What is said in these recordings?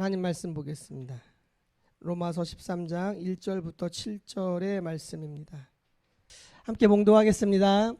하나님 말씀 보겠습니다. 로마서 13장 1절부터 7절의 말씀입니다. 함께 봉독하겠습니다.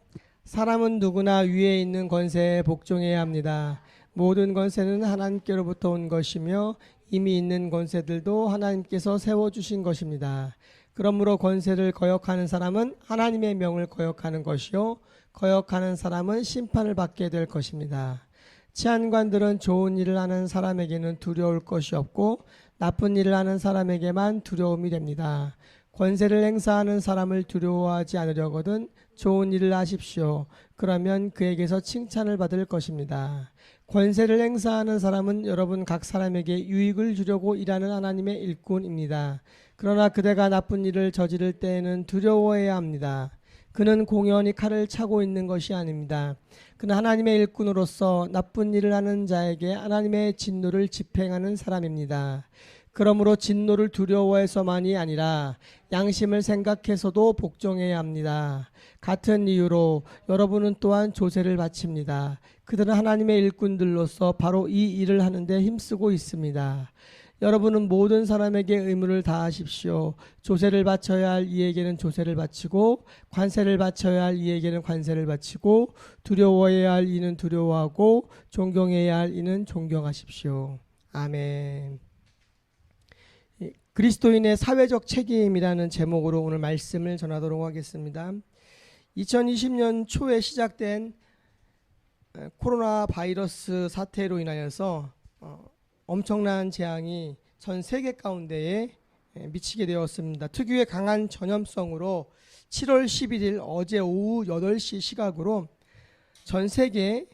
사람은 누구나 위에 있는 권세에 복종해야 합니다. 모든 권세는 하나님께로부터 온 것이며 이미 있는 권세들도 하나님께서 세워주신 것입니다. 그러므로 권세를 거역하는 사람은 하나님의 명을 거역하는 것이요 거역하는 사람은 심판을 받게 될 것입니다. 치안관들은 좋은 일을 하는 사람에게는 두려울 것이 없고 나쁜 일을 하는 사람에게만 두려움이 됩니다. 권세를 행사하는 사람을 두려워하지 않으려거든 좋은 일을 하십시오. 그러면 그에게서 칭찬을 받을 것입니다. 권세를 행사하는 사람은 여러분 각 사람에게 유익을 주려고 일하는 하나님의 일꾼입니다. 그러나 그대가 나쁜 일을 저지를 때에는 두려워해야 합니다. 그는 공연히 칼을 차고 있는 것이 아닙니다. 그는 하나님의 일꾼으로서 나쁜 일을 하는 자에게 하나님의 진노를 집행하는 사람입니다. 그러므로 진노를 두려워해서만이 아니라 양심을 생각해서도 복종해야 합니다. 같은 이유로 여러분은 또한 조세를 바칩니다. 그들은 하나님의 일꾼들로서 바로 이 일을 하는데 힘쓰고 있습니다. 여러분은 모든 사람에게 의무를 다하십시오. 조세를 바쳐야 할 이에게는 조세를 바치고 관세를 바쳐야 할 이에게는 관세를 바치고 두려워해야 할 이는 두려워하고 존경해야 할 이는 존경하십시오. 아멘. 그리스도인의 사회적 책임이라는 제목으로 오늘 말씀을 전하도록 하겠습니다. 2020년 초에 시작된 코로나 바이러스 사태로 인하여서 엄청난 재앙이 전 세계 가운데에 미치게 되었습니다. 특유의 강한 전염성으로 7월 11일 어제 오후 8시 시각으로 전 세계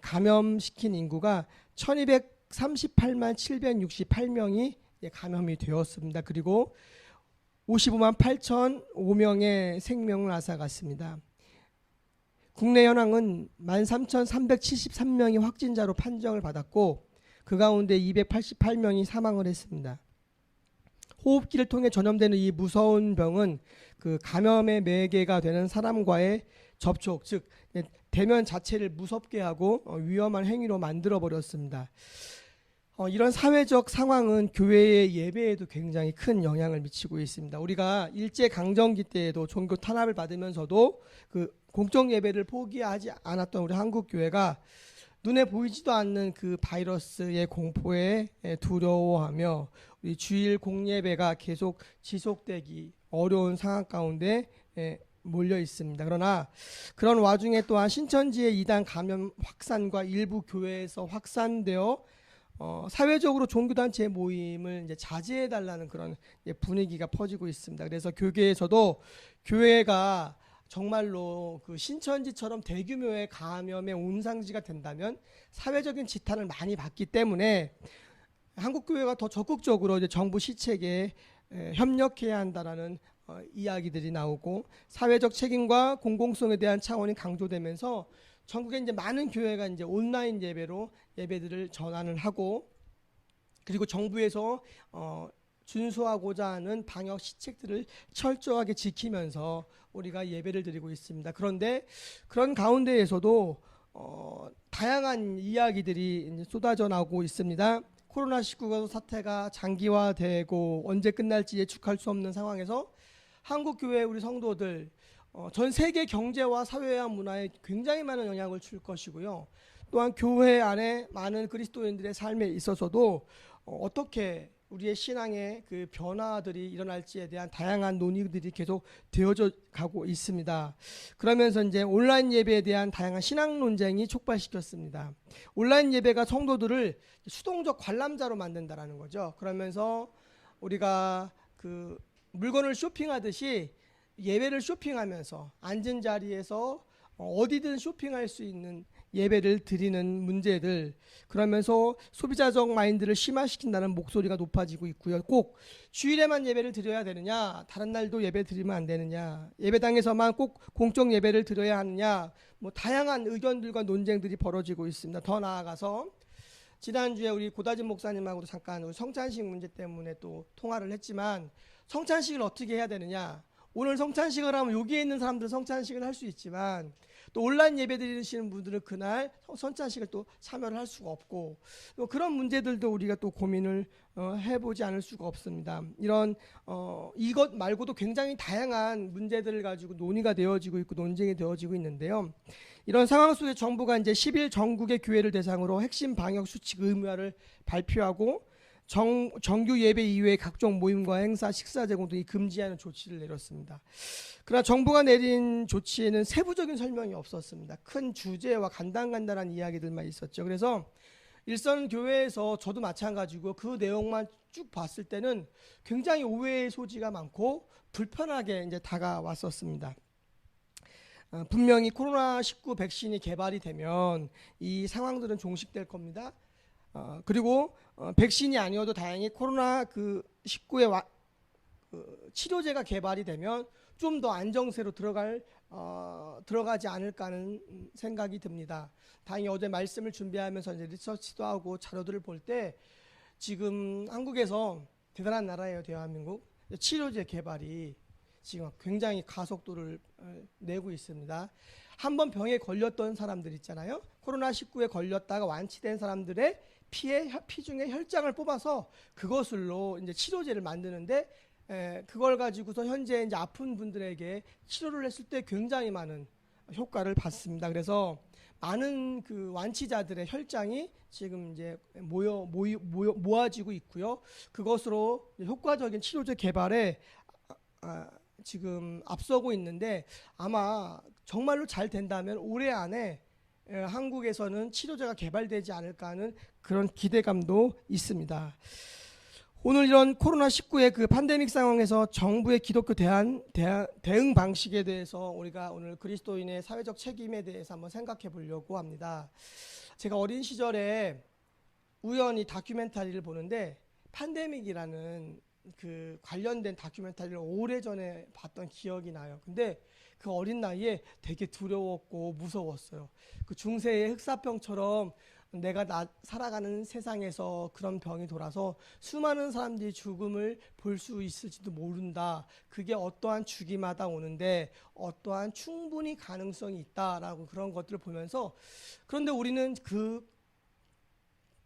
감염시킨 인구가 1238만 768명이 감염이 되었습니다. 그리고 55만 8,005명의 생명을 앗아갔습니다. 국내 현황은 13,373명이 확진자로 판정을 받았고 그 가운데 288명이 사망을 했습니다. 호흡기를 통해 전염되는 이 무서운 병은 그 감염의 매개가 되는 사람과의 접촉, 즉 대면 자체를 무섭게 하고 위험한 행위로 만들어 버렸습니다. 이런 사회적 상황은 교회의 예배에도 굉장히 큰 영향을 미치고 있습니다. 우리가 일제강점기 때에도 종교 탄압을 받으면서도 그 공적 예배를 포기하지 않았던 우리 한국교회가 눈에 보이지도 않는 그 바이러스의 공포에 두려워하며 우리 주일 공예배가 계속 지속되기 어려운 상황 가운데 몰려 있습니다. 그러나 그런 와중에 또한 신천지의 이단 감염 확산과 일부 교회에서 확산되어 사회적으로 종교단체 모임을 이제 자제해달라는 그런 분위기가 퍼지고 있습니다. 그래서 교계에서도 교회가 정말로 그 신천지처럼 대규모의 감염의 온상지가 된다면 사회적인 지탄을 많이 받기 때문에 한국교회가 더 적극적으로 이제 정부 시책에 협력해야 한다라는 이야기들이 나오고 사회적 책임과 공공성에 대한 차원이 강조되면서 전국에 이제 많은 교회가 이제 온라인 예배로 예배들을 전환을 하고 그리고 정부에서 준수하고자 하는 방역 시책들을 철저하게 지키면서 우리가 예배를 드리고 있습니다. 그런데 그런 가운데에서도 다양한 이야기들이 이제 쏟아져 나오고 있습니다. 코로나19 사태가 장기화되고 언제 끝날지 예측할 수 없는 상황에서 한국교회 우리 성도들 전 세계 경제와 사회와 문화에 굉장히 많은 영향을 줄 것이고요. 또한 교회 안에 많은 그리스도인들의 삶에 있어서도 어떻게 우리의 신앙의 그 변화들이 일어날지에 대한 다양한 논의들이 계속 되어져 가고 있습니다. 그러면서 이제 온라인 예배에 대한 다양한 신앙 논쟁이 촉발시켰습니다. 온라인 예배가 성도들을 수동적 관람자로 만든다라는 거죠. 그러면서 우리가 그 물건을 쇼핑하듯이 예배를 쇼핑하면서 앉은 자리에서 어디든 쇼핑할 수 있는 예배를 드리는 문제들, 그러면서 소비자적 마인드를 심화시킨다는 목소리가 높아지고 있고요. 꼭 주일에만 예배를 드려야 되느냐, 다른 날도 예배 드리면 안 되느냐, 예배당에서만 꼭 공적 예배를 드려야 하느냐, 뭐 다양한 의견들과 논쟁들이 벌어지고 있습니다. 더 나아가서 지난주에 우리 고다진 목사님하고도 잠깐 우리 성찬식 문제 때문에 또 통화를 했지만 성찬식을 어떻게 해야 되느냐, 오늘 성찬식을 하면 여기에 있는 사람들은 성찬식을 할 수 있지만 또 온라인 예배 드리시는 분들은 그날 성찬식을 또 참여를 할 수가 없고 또 그런 문제들도 우리가 또 고민을 해보지 않을 수가 없습니다. 이런 이것 말고도 굉장히 다양한 문제들을 가지고 논의가 되어지고 있고 논쟁이 되어지고 있는데요. 이런 상황 속에 정부가 이제 10일 전국의 교회를 대상으로 핵심 방역 수칙 의무화를 발표하고 정규 예배 이외의 각종 모임과 행사, 식사 제공 등이 금지하는 조치를 내렸습니다. 그러나 정부가 내린 조치에는 세부적인 설명이 없었습니다. 큰 주제와 간단간단한 이야기들만 있었죠. 그래서 일선 교회에서 저도 마찬가지고 그 내용만 쭉 봤을 때는 굉장히 오해의 소지가 많고 불편하게 이제 다가왔었습니다. 분명히 코로나19 백신이 개발이 되면 이 상황들은 종식될 겁니다. 그리고 백신이 아니어도 다행히 코로나 19의 치료제가 개발이 되면 좀 더 안정세로 들어가지 않을까 하는 생각이 듭니다. 다행히 어제 말씀을 준비하면서 이제 리서치도 하고 자료들을 볼 때 지금 한국에서 대단한 나라예요, 대한민국. 치료제 개발이 지금 굉장히 가속도를 내고 있습니다. 한번 병에 걸렸던 사람들 있잖아요. 코로나19에 걸렸다가 완치된 사람들의 피 중에 혈장을 뽑아서 그것으로 이제 치료제를 만드는데 그걸 가지고서 현재 이제 아픈 분들에게 치료를 했을 때 굉장히 많은 효과를 봤습니다. 그래서 많은 그 완치자들의 혈장이 지금 이제 모아지고 있고요. 그것으로 효과적인 치료제 개발에 지금 앞서고 있는데 아마 정말로 잘 된다면 올해 안에 한국에서는 치료제가 개발되지 않을까 하는 그런 기대감도 있습니다. 오늘 이런 코로나19의 그 팬데믹 상황에서 정부의 기독교 대응 방식에 대해서 우리가 오늘 그리스도인의 사회적 책임에 대해서 한번 생각해 보려고 합니다. 제가 어린 시절에 우연히 다큐멘터리를 보는데 팬데믹이라는 그 관련된 다큐멘터리를 오래전에 봤던 기억이 나요. 근데 그 어린 나이에 되게 두려웠고 무서웠어요. 그 중세의 흑사병처럼 내가 살아가는 세상에서 그런 병이 돌아서 수많은 사람들이 죽음을 볼 수 있을지도 모른다. 그게 어떠한 주기마다 오는데 어떠한 충분히 가능성이 있다라고 그런 것들을 보면서 그런데 우리는 그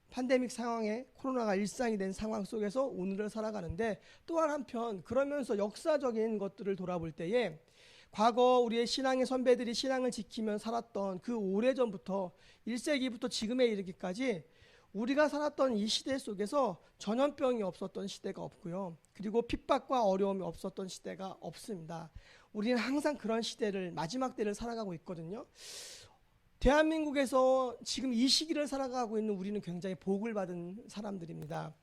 팬데믹 상황에 코로나가 일상이 된 상황 속에서 오늘을 살아가는데 또한 한편 그러면서 역사적인 것들을 돌아볼 때에 과거 우리의 신앙의 선배들이 신앙을 지키며 살았던 그 오래전부터 1세기부터 지금에 이르기까지 우리가 살았던 이 시대 속에서 전염병이 없었던 시대가 없고요. 그리고 핍박과 어려움이 없었던 시대가 없습니다. 우리는 항상 그런 시대를 마지막 때를 살아가고 있거든요. 대한민국에서 지금 이 시기를 살아가고 있는 우리는 굉장히 복을 받은 사람들입니다.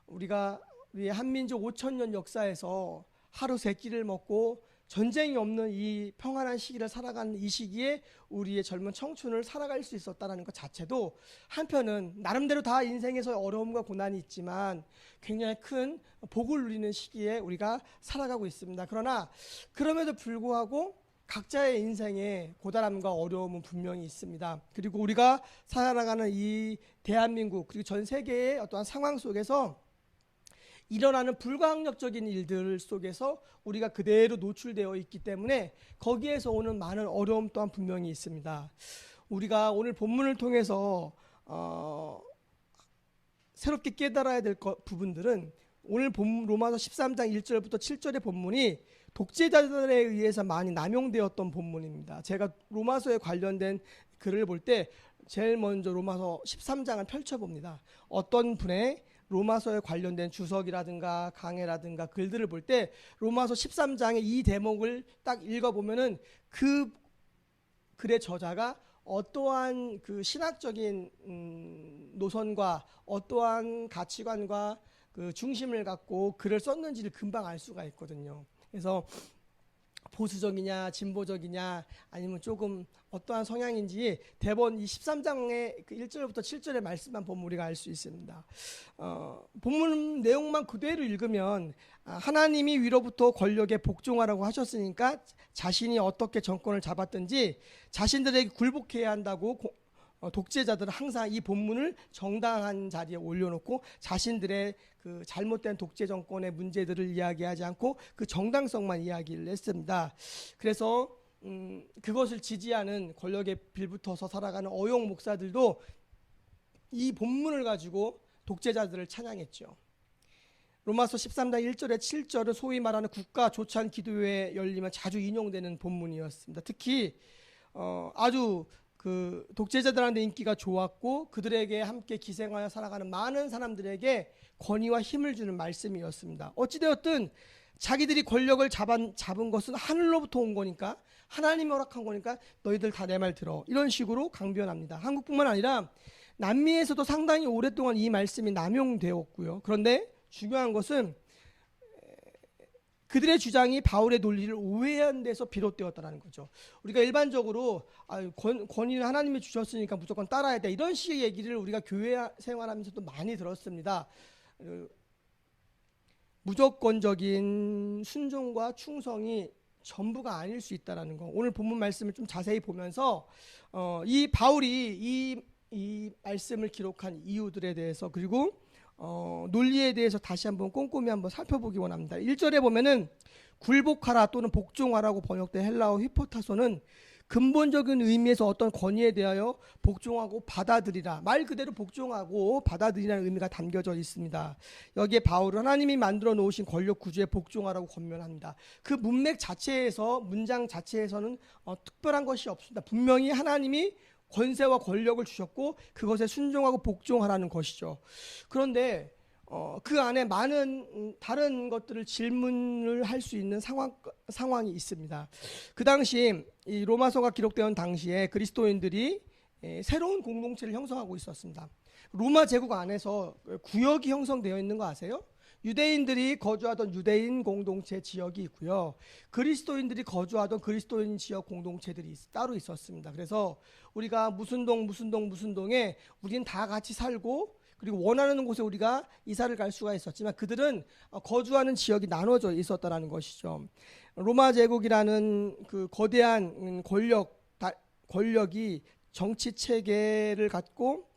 우리 한민족 5,000년 역사에서 하루 세 끼를 먹고 전쟁이 없는 이 평안한 시기를 살아가는 이 시기에 우리의 젊은 청춘을 살아갈 수 있었다는 것 자체도 한편은 나름대로 다 인생에서 어려움과 고난이 있지만 굉장히 큰 복을 누리는 시기에 우리가 살아가고 있습니다. 그러나 그럼에도 불구하고 각자의 인생에 고단함과 어려움은 분명히 있습니다. 그리고 우리가 살아가는 이 대한민국 그리고 전 세계의 어떠한 상황 속에서 일어나는 불가항력적인 일들 속에서 우리가 그대로 노출되어 있기 때문에 거기에서 오는 많은 어려움 또한 분명히 있습니다. 우리가 오늘 본문을 통해서 새롭게 깨달아야 될 부분들은 오늘 로마서 13장 1절부터 7절의 본문이 독재자들에 의해서 많이 남용되었던 본문입니다. 제가 로마서에 관련된 글을 볼 때 제일 먼저 로마서 13장을 펼쳐봅니다. 어떤 분의 로마서에 관련된 주석이라든가 강해라든가 글들을 볼 때 로마서 13장의 이 대목을 딱 읽어보면은 그 글의 저자가 어떠한 그 신학적인 노선과 어떠한 가치관과 그 중심을 갖고 글을 썼는지를 금방 알 수가 있거든요. 그래서 보수적이냐 진보적이냐 아니면 조금 어떠한 성향인지 대본 이 13장의 그 1절부터 7절의 말씀만 보면 우리가 알 수 있습니다. 본문 내용만 그대로 읽으면 하나님이 위로부터 권력에 복종하라고 하셨으니까 자신이 어떻게 정권을 잡았든지 자신들에게 굴복해야 한다고 독재자들은 항상 이 본문을 정당한 자리에 올려놓고 자신들의 그 잘못된 독재 정권의 문제들을 이야기하지 않고 그 정당성만 이야기를 했습니다. 그래서 그것을 지지하는 권력에 빌붙어서 살아가는 어용 목사들도 이 본문을 가지고 독재자들을 찬양했죠. 로마서 13장 1절에 7절은 소위 말하는 국가 조찬 기도회에 열리면 자주 인용되는 본문이었습니다. 특히 아주 그 독재자들한테 인기가 좋았고 그들에게 함께 기생하여 살아가는 많은 사람들에게 권위와 힘을 주는 말씀이었습니다. 어찌되었든 자기들이 권력을 잡은 것은 하늘로부터 온 거니까, 하나님이 허락한 거니까 너희들 다 내 말 들어, 이런 식으로 강변합니다. 한국뿐만 아니라 남미에서도 상당히 오랫동안 이 말씀이 남용되었고요. 그런데 중요한 것은 그들의 주장이 바울의 논리를 오해한 데서 비롯되었다는 거죠. 우리가 일반적으로 권위는 하나님이 주셨으니까 무조건 따라야 돼, 이런 식의 얘기를 우리가 교회 생활하면서도 많이 들었습니다. 무조건적인 순종과 충성이 전부가 아닐 수 있다는 거, 오늘 본문 말씀을 좀 자세히 보면서 이 바울이 이 말씀을 기록한 이유들에 대해서, 그리고 논리에 대해서 다시 한번 꼼꼼히 한번 살펴보기 원합니다. 1절에 보면은 굴복하라 또는 복종하라고 번역된 헬라어 휘포타소는 근본적인 의미에서 어떤 권위에 대하여 복종하고 받아들이라, 말 그대로 복종하고 받아들이라는 의미가 담겨져 있습니다. 여기에 바울은 하나님이 만들어 놓으신 권력 구조에 복종하라고 권면합니다. 그 문맥 자체에서, 문장 자체에서는 특별한 것이 없습니다. 분명히 하나님이 권세와 권력을 주셨고 그것에 순종하고 복종하라는 것이죠. 그런데 그 안에 많은 다른 것들을 질문을 할 수 있는 상황이 있습니다. 그 당시 이 로마서가 기록되는 당시에 그리스도인들이 새로운 공동체를 형성하고 있었습니다. 로마 제국 안에서 구역이 형성되어 있는 거 아세요? 유대인들이 거주하던 유대인 공동체 지역이 있고요. 그리스도인들이 거주하던 그리스도인 지역 공동체들이 따로 있었습니다. 그래서 우리가 무슨 동에 우리는 다 같이 살고, 그리고 원하는 곳에 우리가 이사를 갈 수가 있었지만 그들은 거주하는 지역이 나눠져 있었다는 것이죠. 로마 제국이라는 그 거대한 권력이 정치 체계를 갖고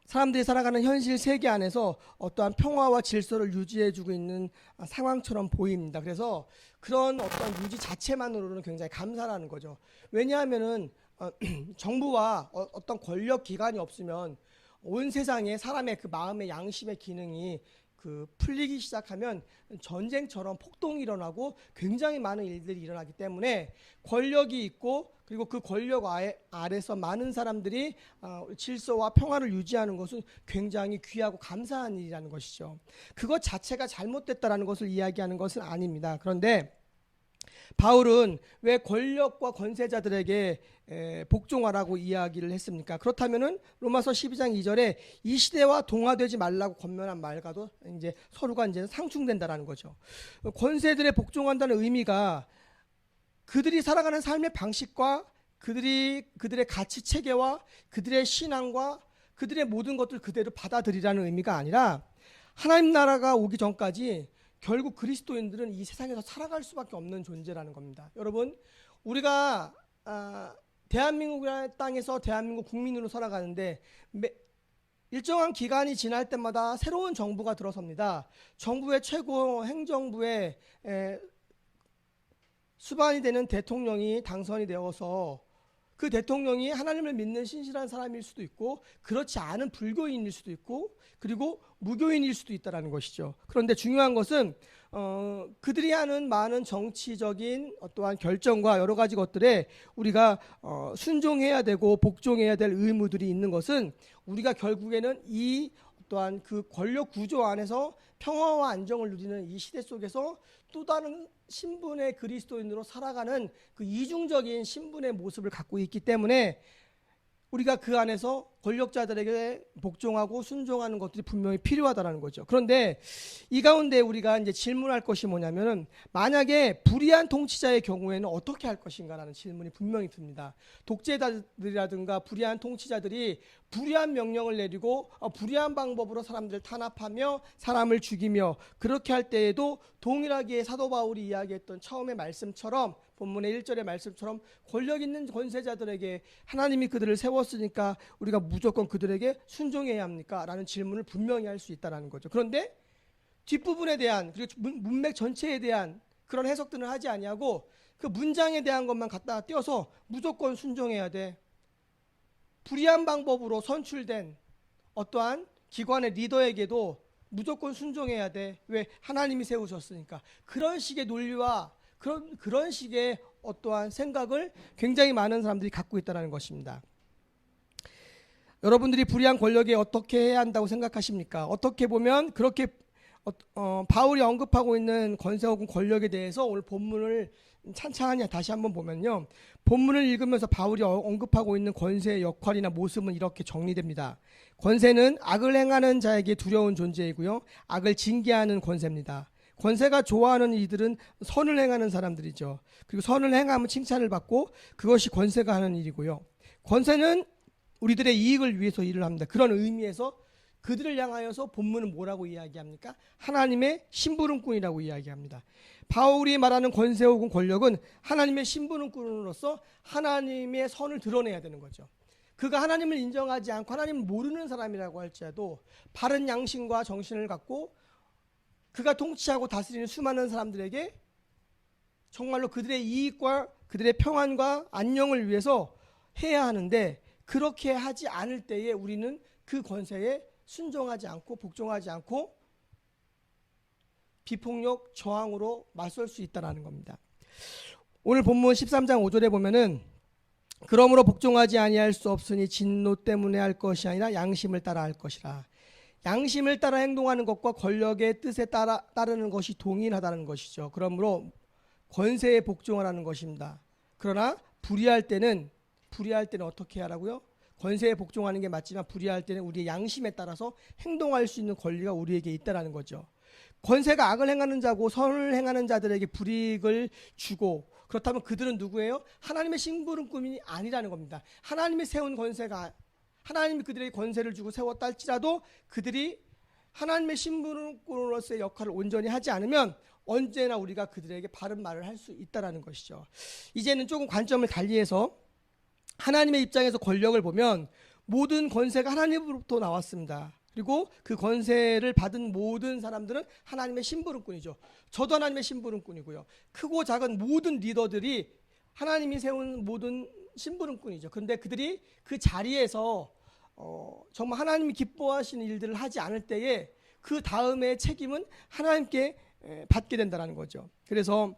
사람들이 살아가는 현실 세계 안에서 어떠한 평화와 질서를 유지해주고 있는 상황처럼 보입니다. 그래서 그런 어떤 유지 자체만으로는 굉장히 감사라는 거죠. 왜냐하면은 정부와 어떤 권력 기관이 없으면 온 세상에 사람의 그 마음의 양심의 기능이 풀리기 시작하면 전쟁처럼 폭동이 일어나고 굉장히 많은 일들이 일어나기 때문에 권력이 있고, 그리고 그 권력 아래서 많은 사람들이 질서와 평화를 유지하는 것은 굉장히 귀하고 감사한 일이라는 것이죠. 그것 자체가 잘못됐다라는 것을 이야기하는 것은 아닙니다. 그런데 바울은 왜 권력과 권세자들에게 복종하라고 이야기를 했습니까? 그렇다면은 로마서 12장 2절에 이 시대와 동화되지 말라고 권면한 말과도 이제 서로가 이제 상충된다라는 거죠. 권세들에 복종한다는 의미가 그들이 살아가는 삶의 방식과 그들의 가치 체계와 그들의 신앙과 그들의 모든 것들 그대로 받아들이라는 의미가 아니라, 하나님 나라가 오기 전까지 결국 그리스도인들은 이 세상에서 살아갈 수밖에 없는 존재라는 겁니다. 여러분, 우리가 대한민국이라는 땅에서 대한민국 국민으로 살아가는데 일정한 기간이 지날 때마다 새로운 정부가 들어섭니다. 정부의 최고 행정부에 수반이 되는 대통령이 당선이 되어서 그 대통령이 하나님을 믿는 신실한 사람일 수도 있고, 그렇지 않은 불교인일 수도 있고, 그리고 무교인일 수도 있다는 것이죠. 그런데 중요한 것은 그들이 하는 많은 정치적인 어떠한 결정과 여러 가지 것들에 우리가 순종해야 되고 복종해야 될 의무들이 있는 것은, 우리가 결국에는 이 또한 그 권력 구조 안에서 평화와 안정을 누리는 이 시대 속에서 또 다른 신분의 그리스도인으로 살아가는 그 이중적인 신분의 모습을 갖고 있기 때문에 우리가 그 안에서 권력자들에게 복종하고 순종하는 것들이 분명히 필요하다는 거죠. 그런데 이 가운데 우리가 이제 질문할 것이 뭐냐면은, 만약에 불의한 통치자의 경우에는 어떻게 할 것인가라는 질문이 분명히 듭니다. 독재자들이라든가 불의한 통치자들이 불의한 명령을 내리고 불의한 방법으로 사람들을 탄압하며 사람을 죽이며, 그렇게 할 때에도 동일하게 사도 바울이 이야기했던 처음의 말씀처럼, 본문의 1절의 말씀처럼 권력 있는 권세자들에게 하나님이 그들을 세웠으니까 우리가 무조건 그들에게 순종해야 합니까? 라는 질문을 분명히 할 수 있다는 거죠. 그런데 뒷부분에 대한, 그리고 문맥 전체에 대한 그런 해석들은 하지 아니하고 그 문장에 대한 것만 갖다 띄어서 무조건 순종해야 돼, 불의한 방법으로 선출된 어떠한 기관의 리더에게도 무조건 순종해야 돼, 왜? 하나님이 세우셨으니까. 그런 식의 논리와 그런 식의 어떠한 생각을 굉장히 많은 사람들이 갖고 있다는 것입니다. 여러분들이 불의한 권력에 어떻게 해야 한다고 생각하십니까? 어떻게 보면 그렇게 바울이 언급하고 있는 권세 혹은 권력에 대해서 오늘 본문을 찬찬히 다시 한번 보면요, 본문을 읽으면서 바울이 언급하고 있는 권세의 역할이나 모습은 이렇게 정리됩니다. 권세는 악을 행하는 자에게 두려운 존재이고요, 악을 징계하는 권세입니다. 권세가 좋아하는 이들은 선을 행하는 사람들이죠. 그리고 선을 행하면 칭찬을 받고 그것이 권세가 하는 일이고요, 권세는 우리들의 이익을 위해서 일을 합니다. 그런 의미에서 그들을 향하여서 본문은 뭐라고 이야기합니까? 하나님의 심부름꾼이라고 이야기합니다. 바울이 말하는 권세 혹은 권력은 하나님의 심부름꾼으로서 하나님의 선을 드러내야 되는 거죠. 그가 하나님을 인정하지 않고 하나님을 모르는 사람이라고 할지라도 바른 양심과 정신을 갖고 그가 통치하고 다스리는 수많은 사람들에게 정말로 그들의 이익과 그들의 평안과 안녕을 위해서 해야 하는데, 그렇게 하지 않을 때에 우리는 그 권세에 순종하지 않고 복종하지 않고 비폭력 저항으로 맞설 수 있다는 겁니다. 오늘 본문 13장 5절에 보면은, 그러므로 복종하지 아니할 수 없으니 진노 때문에 할 것이 아니라 양심을 따라 할 것이라. 양심을 따라 행동하는 것과 권력의 뜻에 따르는 것이 동일하다는 것이죠. 그러므로 권세에 복종하라는 것입니다. 그러나 불의할 때는 어떻게 하라고요? 권세에 복종하는 게 맞지만 불의할 때는 우리의 양심에 따라서 행동할 수 있는 권리가 우리에게 있다는 거죠. 권세가 악을 행하는 자고 선을 행하는 자들에게 불이익을 주고, 그렇다면 그들은 누구예요? 하나님의 심부름꾼이 아니라는 겁니다. 하나님이 세운 권세가, 하나님이 그들에게 권세를 주고 세웠다 할지라도 그들이 하나님의 심부름꾼으로서의 역할을 온전히 하지 않으면 언제나 우리가 그들에게 바른 말을 할 수 있다는 것이죠. 이제는 조금 관점을 달리해서 하나님의 입장에서 권력을 보면 모든 권세가 하나님으로부터 나왔습니다. 그리고 그 권세를 받은 모든 사람들은 하나님의 심부름꾼이죠. 저도 하나님의 심부름꾼이고요. 크고 작은 모든 리더들이 하나님이 세운 모든 심부름꾼이죠. 그런데 그들이 그 자리에서 정말 하나님이 기뻐하시는 일들을 하지 않을 때에 그 다음의 책임은 하나님께 받게 된다는 거죠. 그래서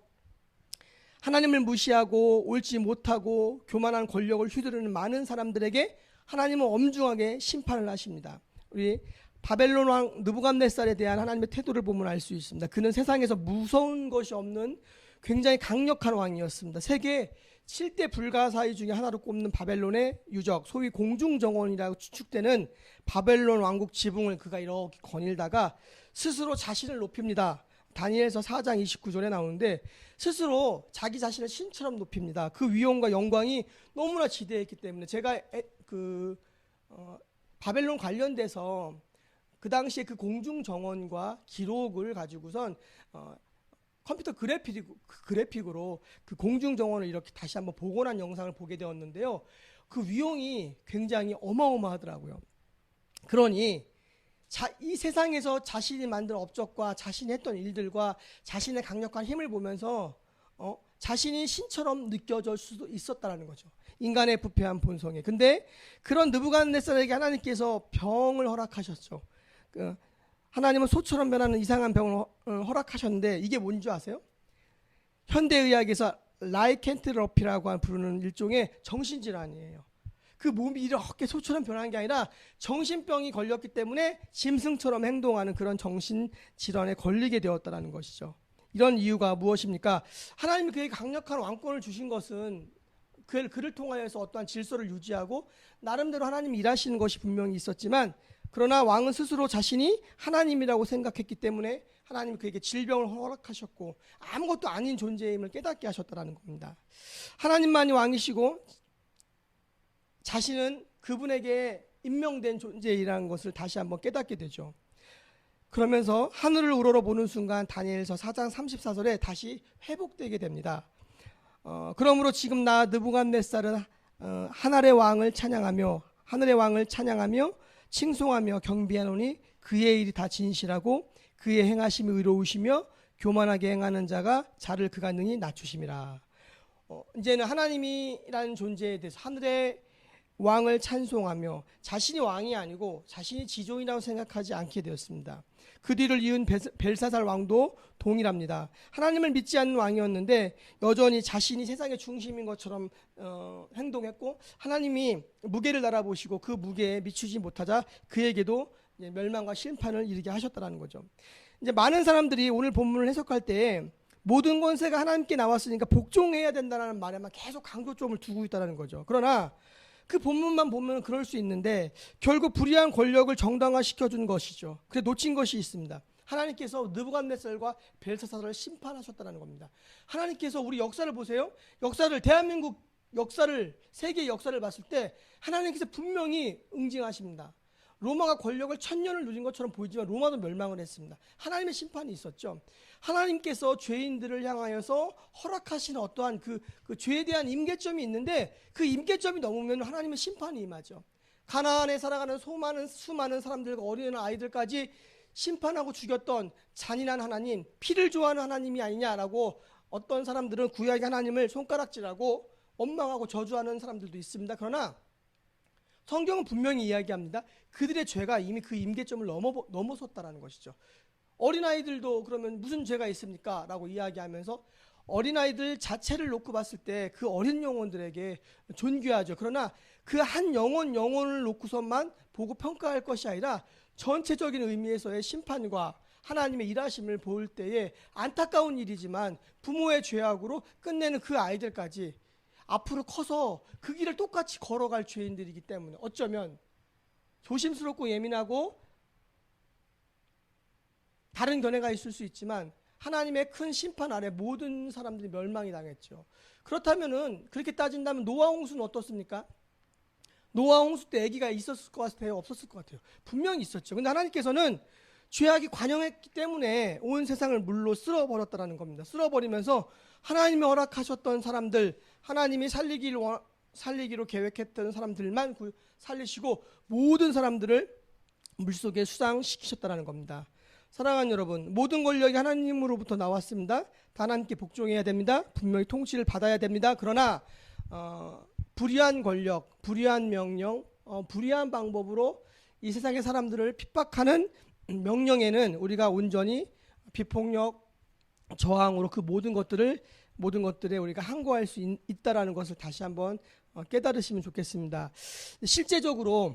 하나님을 무시하고 옳지 못하고 교만한 권력을 휘두르는 많은 사람들에게 하나님은 엄중하게 심판을 하십니다. 우리 바벨론 왕 느부갓네살에 대한 하나님의 태도를 보면 알 수 있습니다. 그는 세상에서 무서운 것이 없는 굉장히 강력한 왕이었습니다. 세계 7대 불가사의 중에 하나로 꼽는 바벨론의 유적, 소위 공중정원이라고 추측되는 바벨론 왕국 지붕을 그가 이렇게 거닐다가 스스로 자신을 높입니다. 다니엘서 4장 29절에 나오는데 스스로 자기 자신을 신처럼 높입니다. 그 위엄과 영광이 너무나 지대했기 때문에, 제가 바벨론 관련돼서 그 당시에 그 공중정원과 기록을 가지고선 컴퓨터 그래픽으로 그 공중정원을 이렇게 다시 한번 복원한 영상을 보게 되었는데요, 그 위용이 굉장히 어마어마하더라고요. 그러니 이 세상에서 자신이 만든 업적과 자신이 했던 일들과 자신의 강력한 힘을 보면서 자신이 신처럼 느껴질 수도 있었다는 거죠. 인간의 부패한 본성에. 근데 그런 느부갓네살에게 하나님께서 병을 허락하셨죠. 하나님은 소처럼 변하는 이상한 병을 허락하셨는데, 이게 뭔지 아세요? 현대의학에서 라이켄트로피라고 부르는 일종의 정신질환이에요. 그 몸이 이렇게 소처럼 변한 게 아니라 정신병이 걸렸기 때문에 짐승처럼 행동하는 그런 정신질환에 걸리게 되었다는 것이죠. 이런 이유가 무엇입니까? 하나님이 그에게 강력한 왕권을 주신 것은 그를 통하여서 어떠한 질서를 유지하고 나름대로 하나님이 일하시는 것이 분명히 있었지만, 그러나 왕은 스스로 자신이 하나님이라고 생각했기 때문에 하나님이 그에게 질병을 허락하셨고 아무것도 아닌 존재임을 깨닫게 하셨다는 겁니다. 하나님만이 왕이시고 자신은 그분에게 임명된 존재이라는 것을 다시 한번 깨닫게 되죠. 그러면서 하늘을 우러러보는 순간 다니엘서 4장 34절에 다시 회복되게 됩니다. 그러므로 지금 나 느부갓네살은 하늘의 왕을 찬양하며 칭송하며 경비하노니 그의 일이 다 진실하고 그의 행하심이 의로우시며 교만하게 행하는 자가 자를 그가 능히 낮추심이라. 이제는 하나님이라는 존재에 대해서 하늘의 왕을 찬송하며 자신이 왕이 아니고 자신이 지존이라고 생각하지 않게 되었습니다. 그 뒤를 이은 벨사살 왕도 동일합니다. 하나님을 믿지 않는 왕이었는데 여전히 자신이 세상의 중심인 것처럼 행동했고, 하나님이 무게를 달아보시고 그 무게에 미치지 못하자 그에게도 멸망과 심판을 이르게 하셨다는 거죠. 이제 많은 사람들이 오늘 본문을 해석할 때 모든 권세가 하나님께 나왔으니까 복종해야 된다는 말에만 계속 강조점을 두고 있다는 거죠. 그러나 그 본문만 보면 그럴 수 있는데 결국 불의한 권력을 정당화시켜준 것이죠. 그래 놓친 것이 있습니다. 하나님께서 느부갓네살과 벨사살을 심판하셨다는 겁니다. 하나님께서 우리 역사를 보세요. 대한민국 역사를, 세계의 역사를 봤을 때 하나님께서 분명히 응징하십니다. 로마가 권력을 1000년을 누린 것처럼 보이지만 로마도 멸망을 했습니다. 하나님의 심판이 있었죠. 하나님께서 죄인들을 향하여서 허락하시는 어떠한 그 죄에 대한 임계점이 있는데 그 임계점이 넘으면 하나님의 심판이 임하죠. 가나안에 살아가는 수많은 사람들과 어린 아이들까지 심판하고 죽였던 잔인한 하나님, 피를 좋아하는 하나님이 아니냐라고 어떤 사람들은 구약의 하나님을 손가락질하고 원망하고 저주하는 사람들도 있습니다. 그러나 성경은 분명히 이야기합니다. 그들의 죄가 이미 그 임계점을 넘어섰다는 것이죠. 어린아이들도 그러면 무슨 죄가 있습니까? 라고 이야기하면서 어린아이들 자체를 놓고 봤을 때 그 어린 영혼들에게 존귀하죠. 그러나 그 한 영혼을 놓고서만 보고 평가할 것이 아니라 전체적인 의미에서의 심판과 하나님의 일하심을 볼 때에 안타까운 일이지만 부모의 죄악으로 끝내는 그 아이들까지 앞으로 커서 그 길을 똑같이 걸어갈 죄인들이기 때문에 어쩌면 조심스럽고 예민하고 다른 견해가 있을 수 있지만 하나님의 큰 심판 아래 모든 사람들이 멸망이 당했죠. 그렇다면은 그렇게 따진다면 노아 홍수는 어떻습니까? 노아 홍수 때 아기가 있었을 것 같아요? 없었을 것 같아요? 분명히 있었죠. 근데 하나님께서는 죄악이 관영했기 때문에 온 세상을 물로 쓸어버렸다는 겁니다. 쓸어버리면서 하나님이 허락하셨던 사람들, 하나님이 살리기로 계획했던 사람들만 살리시고 모든 사람들을 물속에 수상시키셨다는 겁니다. 사랑하는 여러분, 모든 권력이 하나님으로부터 나왔습니다. 다 하나님께 복종해야 됩니다. 분명히 통치를 받아야 됩니다. 그러나 불의한 권력, 불의한 명령, 불의한 방법으로 이 세상의 사람들을 핍박하는 명령에는 우리가 온전히 비폭력, 저항으로 그 모든 것들에 우리가 항거할 수 있다라는 것을 다시 한번 깨달으시면 좋겠습니다. 실제적으로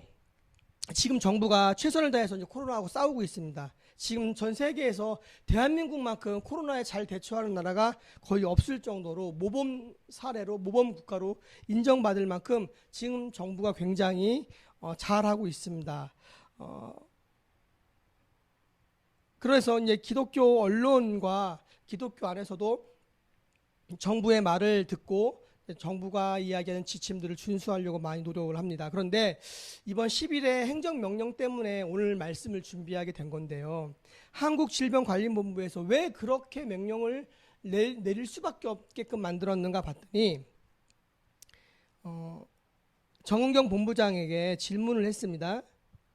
지금 정부가 최선을 다해서 이제 코로나하고 싸우고 있습니다. 지금 전 세계에서 대한민국만큼 코로나에 잘 대처하는 나라가 거의 없을 정도로 모범 국가로 인정받을 만큼 지금 정부가 굉장히 잘하고 있습니다. 그래서 이제 기독교 언론과 기독교 안에서도 정부의 말을 듣고 정부가 이야기하는 지침들을 준수하려고 많이 노력을 합니다. 그런데 이번 10일의 행정명령 때문에 오늘 말씀을 준비하게 된 건데요. 한국질병관리본부에서 왜 그렇게 명령을 내릴 수밖에 없게끔 만들었는가 봤더니 정은경 본부장에게 질문을 했습니다.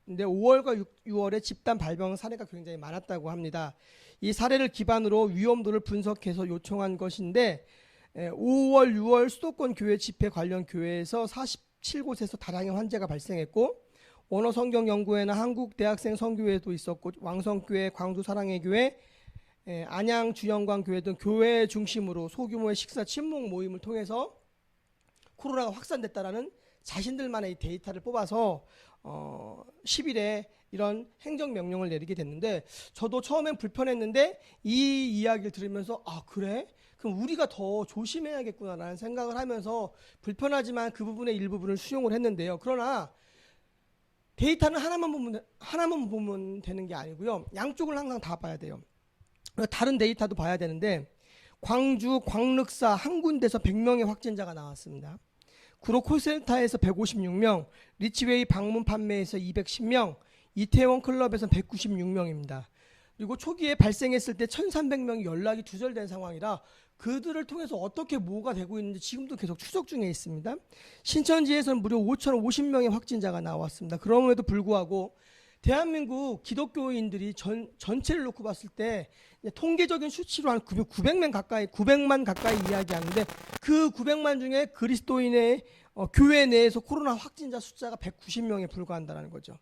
근데 5월과 6월에 집단 발병 사례가 굉장히 많았다고 합니다. 이 사례를 기반으로 위험도를 분석해서 요청한 것인데 5월, 6월 수도권 교회 집회 관련 교회에서 47곳에서 다량의 환자가 발생했고 원어성경연구회나 한국대학생 선교회도 있었고 왕성교회, 광주사랑의교회, 안양주영광교회 등 교회 중심으로 소규모의 식사 친목 모임을 통해서 코로나가 확산됐다라는 자신들만의 데이터를 뽑아서 10일에 이런 행정명령을 내리게 됐는데 저도 처음엔 불편했는데 이 이야기를 들으면서 아 그래? 그럼 우리가 더 조심해야겠구나라는 생각을 하면서 불편하지만 그 부분의 일부분을 수용을 했는데요. 그러나 데이터는 하나만 보면 되는 게 아니고요. 양쪽을 항상 다 봐야 돼요. 다른 데이터도 봐야 되는데 광주, 광륵사 한 군데서 100명의 확진자가 나왔습니다. 구로 콜센터에서 156명, 리치웨이 방문 판매에서 210명, 이태원 클럽에서 196명입니다. 그리고 초기에 발생했을 때 1,300명이 연락이 두절된 상황이라 그들을 통해서 어떻게 뭐가 되고 있는지 지금도 계속 추적 중에 있습니다. 신천지에서는 무려 5,050명의 확진자가 나왔습니다. 그럼에도 불구하고 대한민국 기독교인들이 전체를 놓고 봤을 때 통계적인 수치로 한 900만 가까이 이야기하는데 그 900만 중에 그리스도인의 교회 내에서 코로나 확진자 숫자가 190명에 불과한다는 거죠.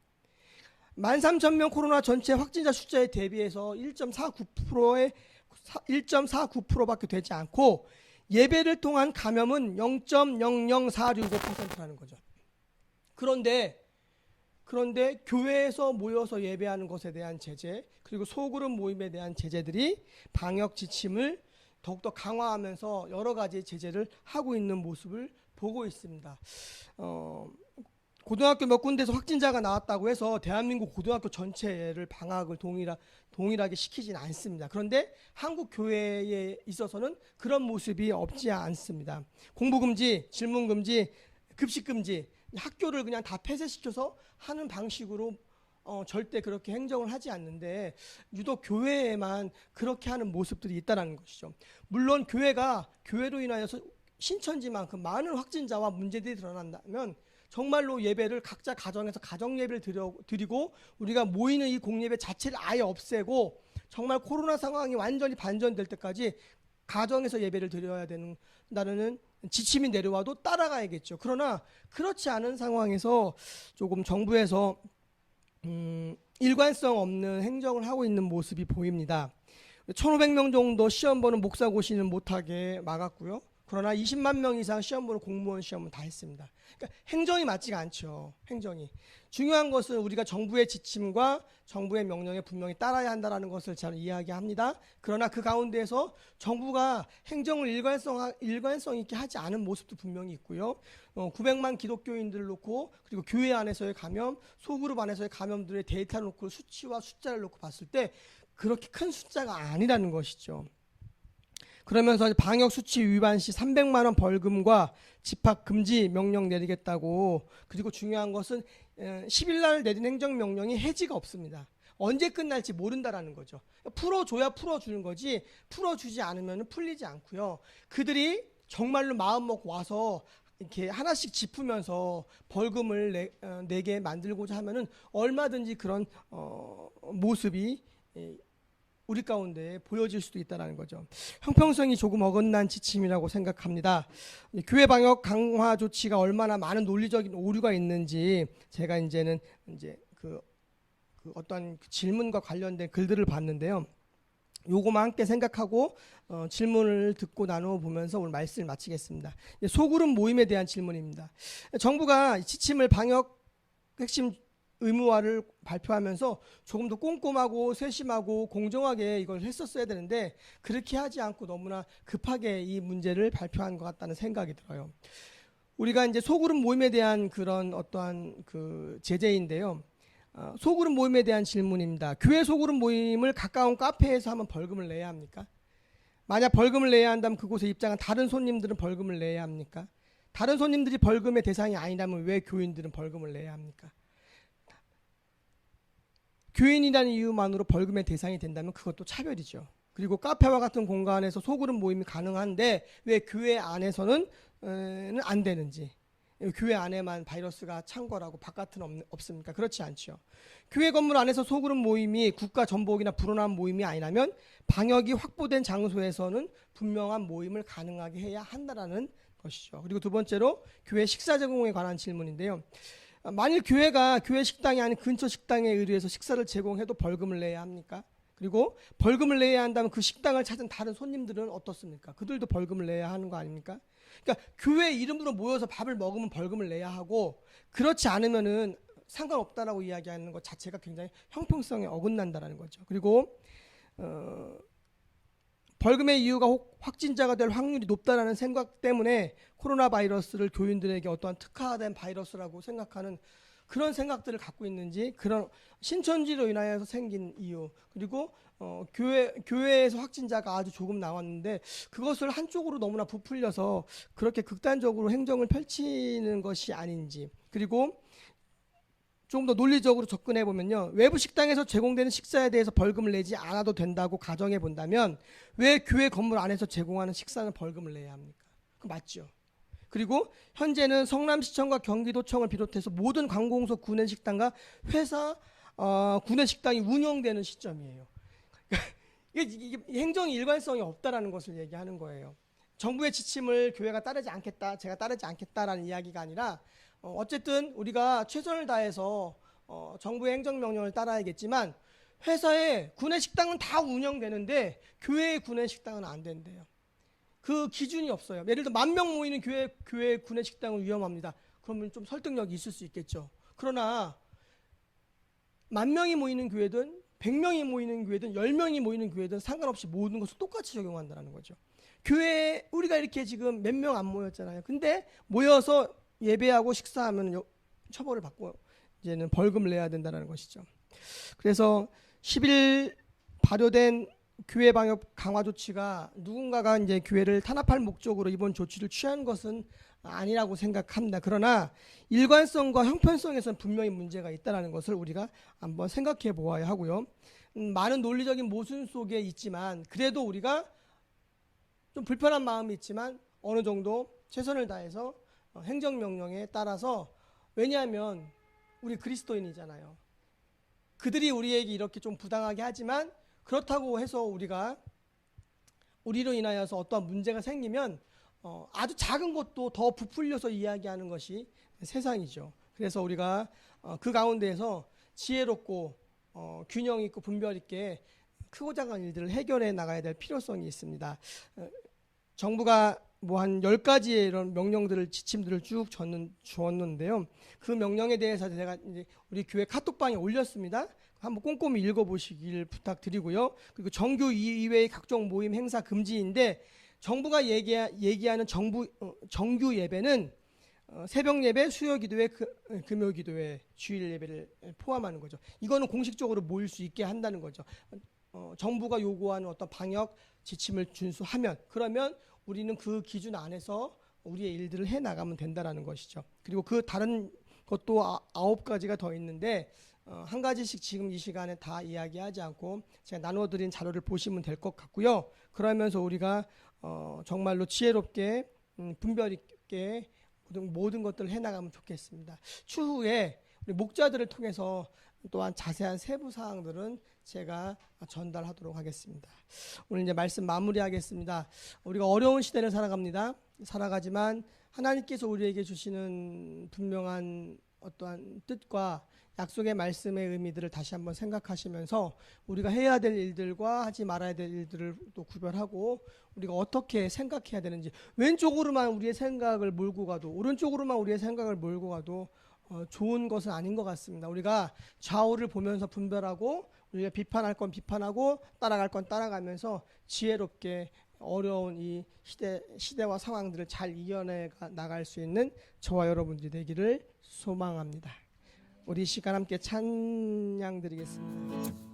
13,000명 코로나 전체 확진자 숫자에 대비해서 1.49%밖에 되지 않고 예배를 통한 감염은 0.00465%라는 거죠. 그런데 교회에서 모여서 예배하는 것에 대한 제재, 그리고 소그룹 모임에 대한 제재들이 방역 지침을 더욱더 강화하면서 여러 가지 제재를 하고 있는 모습을 보고 있습니다. 고등학교 몇 군데서 확진자가 나왔다고 해서 대한민국 고등학교 전체를 방학을 동일하게 시키진 않습니다. 그런데 한국 교회에 있어서는 그런 모습이 없지 않습니다. 공부 금지, 질문 금지, 급식 금지, 학교를 그냥 다 폐쇄시켜서 하는 방식으로 절대 그렇게 행정을 하지 않는데 유독 교회에만 그렇게 하는 모습들이 있다는 것이죠. 물론 교회가 교회로 인하여서 신천지만큼 많은 확진자와 문제들이 드러난다면 정말로 예배를 각자 가정에서 가정 예배를 드리고 우리가 모이는 이 공예배 자체를 아예 없애고 정말 코로나 상황이 완전히 반전될 때까지 가정에서 예배를 드려야 된다는 지침이 내려와도 따라가야겠죠. 그러나 그렇지 않은 상황에서 조금 정부에서 일관성 없는 행정을 하고 있는 모습이 보입니다. 1,500명 정도 시험 보는 목사고시는 못하게 막았고요. 그러나 20만 명 이상 시험 보는 공무원 시험은 다 했습니다. 그러니까 행정이 맞지가 않죠. 행정이. 중요한 것은 우리가 정부의 지침과 정부의 명령에 분명히 따라야 한다는 것을 저는 이야기합니다. 그러나 그 가운데에서 정부가 행정을 일관성 있게 하지 않은 모습도 분명히 있고요. 900만 기독교인들을 놓고 그리고 교회 안에서의 감염, 소그룹 안에서의 감염들의 데이터를 놓고 수치와 숫자를 놓고 봤을 때 그렇게 큰 숫자가 아니라는 것이죠. 그러면서 방역 수치 위반 시 300만 원 벌금과 집합 금지 명령 내리겠다고, 그리고 중요한 것은 10일 날 내린 행정명령이 해지가 없습니다. 언제 끝날지 모른다라는 거죠. 풀어줘야 풀어주는 거지 풀어주지 않으면 풀리지 않고요. 그들이 정말로 마음 먹고 와서 이렇게 하나씩 짚으면서 벌금을 내게 만들고자 하면은 얼마든지 그런 모습이 우리 가운데 보여질 수도 있다는 거죠. 형평성이 조금 어긋난 지침이라고 생각합니다. 교회 방역 강화 조치가 얼마나 많은 논리적인 오류가 있는지 제가 이제 그 어떤 질문과 관련된 글들을 봤는데요. 요거만 함께 생각하고 질문을 듣고 나누어 보면서 오늘 말씀을 마치겠습니다. 소그룹 모임에 대한 질문입니다. 정부가 지침을 방역 핵심 의무화를 발표하면서 조금 더 꼼꼼하고 세심하고 공정하게 이걸 했었어야 되는데 그렇게 하지 않고 너무나 급하게 이 문제를 발표한 것 같다는 생각이 들어요. 우리가 이제 소그룹 모임에 대한 그런 어떠한 그 제재인데요. 소그룹 모임에 대한 질문입니다. 교회 소그룹 모임을 가까운 카페에서 하면 벌금을 내야 합니까? 만약 벌금을 내야 한다면 그곳에 입장한 다른 손님들은 벌금을 내야 합니까? 다른 손님들이 벌금의 대상이 아니라면 왜 교인들은 벌금을 내야 합니까? 교인이라는 이유만으로 벌금의 대상이 된다면 그것도 차별이죠. 그리고 카페와 같은 공간에서 소그룹 모임이 가능한데 왜 교회 안에서는 안 되는지, 교회 안에만 바이러스가 찬 거라고 바깥은 없습니까? 그렇지 않죠. 교회 건물 안에서 소그룹 모임이 국가 전복이나 불온한 모임이 아니라면 방역이 확보된 장소에서는 분명한 모임을 가능하게 해야 한다라는 것이죠. 그리고 두 번째로 교회 식사 제공에 관한 질문인데요. 만일 교회가 교회 식당이 아닌 근처 식당에 의뢰해서 식사를 제공해도 벌금을 내야 합니까? 그리고 벌금을 내야 한다면 그 식당을 찾은 다른 손님들은 어떻습니까? 그들도 벌금을 내야 하는 거 아닙니까? 그러니까 교회 이름으로 모여서 밥을 먹으면 벌금을 내야 하고 그렇지 않으면은 상관없다라고 이야기하는 것 자체가 굉장히 형평성에 어긋난다라는 거죠. 그리고 벌금의 이유가 확진자가 될 확률이 높다라는 생각 때문에 코로나 바이러스를 교인들에게 어떠한 특화된 바이러스라고 생각하는 그런 생각들을 갖고 있는지, 그런 신천지로 인하여서 생긴 이유, 그리고 교회에서 확진자가 아주 조금 나왔는데 그것을 한쪽으로 너무나 부풀려서 그렇게 극단적으로 행정을 펼치는 것이 아닌지, 그리고 조금 더 논리적으로 접근해 보면요, 외부 식당에서 제공되는 식사에 대해서 벌금을 내지 않아도 된다고 가정해 본다면 왜 교회 건물 안에서 제공하는 식사는 벌금을 내야 합니까? 그 맞죠? 그리고 현재는 성남시청과 경기도청을 비롯해서 모든 관공서 구내식당과 회사 구내식당이 운영되는 시점이에요. 이게 행정의 일관성이 없다라는 것을 얘기하는 거예요. 정부의 지침을 교회가 따르지 않겠다, 제가 따르지 않겠다라는 이야기가 아니라 어쨌든 우리가 최선을 다해서 정부의 행정명령을 따라야겠지만 회사의 구내식당은 다 운영되는데 교회의 구내식당은 안 된대요. 그 기준이 없어요. 예를 들어 10,000명 모이는 교회 구내식당은 위험합니다. 그러면 좀 설득력이 있을 수 있겠죠. 그러나 10,000명이 모이는 교회든 100명이 모이는 교회든 10명이 모이는 교회든 상관없이 모든 것을 똑같이 적용한다는 거죠. 교회에 우리가 이렇게 지금 몇 명 안 모였잖아요. 근데 모여서 예배하고 식사하면 처벌을 받고 이제는 벌금을 내야 된다는 것이죠. 그래서 10일 발효된 교회 방역 강화 조치가 누군가가 이제 교회를 탄압할 목적으로 이번 조치를 취한 것은 아니라고 생각합니다. 그러나 일관성과 형편성에서는 분명히 문제가 있다는 것을 우리가 한번 생각해 보아야 하고요. 많은 논리적인 모순 속에 있지만 그래도 우리가 좀 불편한 마음이 있지만 어느 정도 최선을 다해서 행정명령에 따라서, 왜냐하면 우리 그리스도인이잖아요. 그들이 우리에게 이렇게 좀 부당하게 하지만 그렇다고 해서 우리로 인하여서 어떠한 문제가 생기면 아주 작은 것도 더 부풀려서 이야기하는 것이 세상이죠. 그래서 우리가 그 가운데에서 지혜롭고 균형 있고 분별 있게 크고 작은 일들을 해결해 나가야 될 필요성이 있습니다. 정부가 뭐 한 10가지의 이런 명령들을, 지침들을 쭉 주었는데요. 그 명령에 대해서 제가 이제 우리 교회 카톡방에 올렸습니다. 한번 꼼꼼히 읽어보시길 부탁드리고요. 그리고 정규 이외의 각종 모임 행사 금지인데, 정부가 얘기하는 정규 예배는 새벽 예배, 수요 기도회, 금요 기도회, 주일 예배를 포함하는 거죠. 이거는 공식적으로 모일 수 있게 한다는 거죠. 정부가 요구하는 어떤 방역 지침을 준수하면, 그러면 우리는 그 기준 안에서 우리의 일들을 해 나가면 된다라는 것이죠. 그리고 그 다른 것도 9가지가 더 있는데 한 가지씩 지금 이 시간에 다 이야기하지 않고 제가 나눠드린 자료를 보시면 될 것 같고요. 그러면서 우리가 정말로 지혜롭게 분별 있게 모든 것들을 해나가면 좋겠습니다. 추후에 우리 목자들을 통해서 또한 자세한 세부 사항들은 제가 전달하도록 하겠습니다. 오늘 이제 말씀 마무리하겠습니다. 우리가 어려운 시대를 살아가지만 하나님께서 우리에게 주시는 분명한 어떠한 뜻과 약속의 말씀의 의미들을 다시 한번 생각하시면서 우리가 해야 될 일들과 하지 말아야 될 일들을 또 구별하고 우리가 어떻게 생각해야 되는지, 왼쪽으로만 우리의 생각을 몰고 가도, 오른쪽으로만 우리의 생각을 몰고 가도 좋은 것은 아닌 것 같습니다. 우리가 좌우를 보면서 분별하고 우리가 비판할 건 비판하고 따라갈 건 따라가면서 지혜롭게 어려운 이 시대와 상황들을 잘 이겨내 나갈 수 있는 저와 여러분들이 되기를 소망합니다. 우리 시간 함께 찬양 드리겠습니다.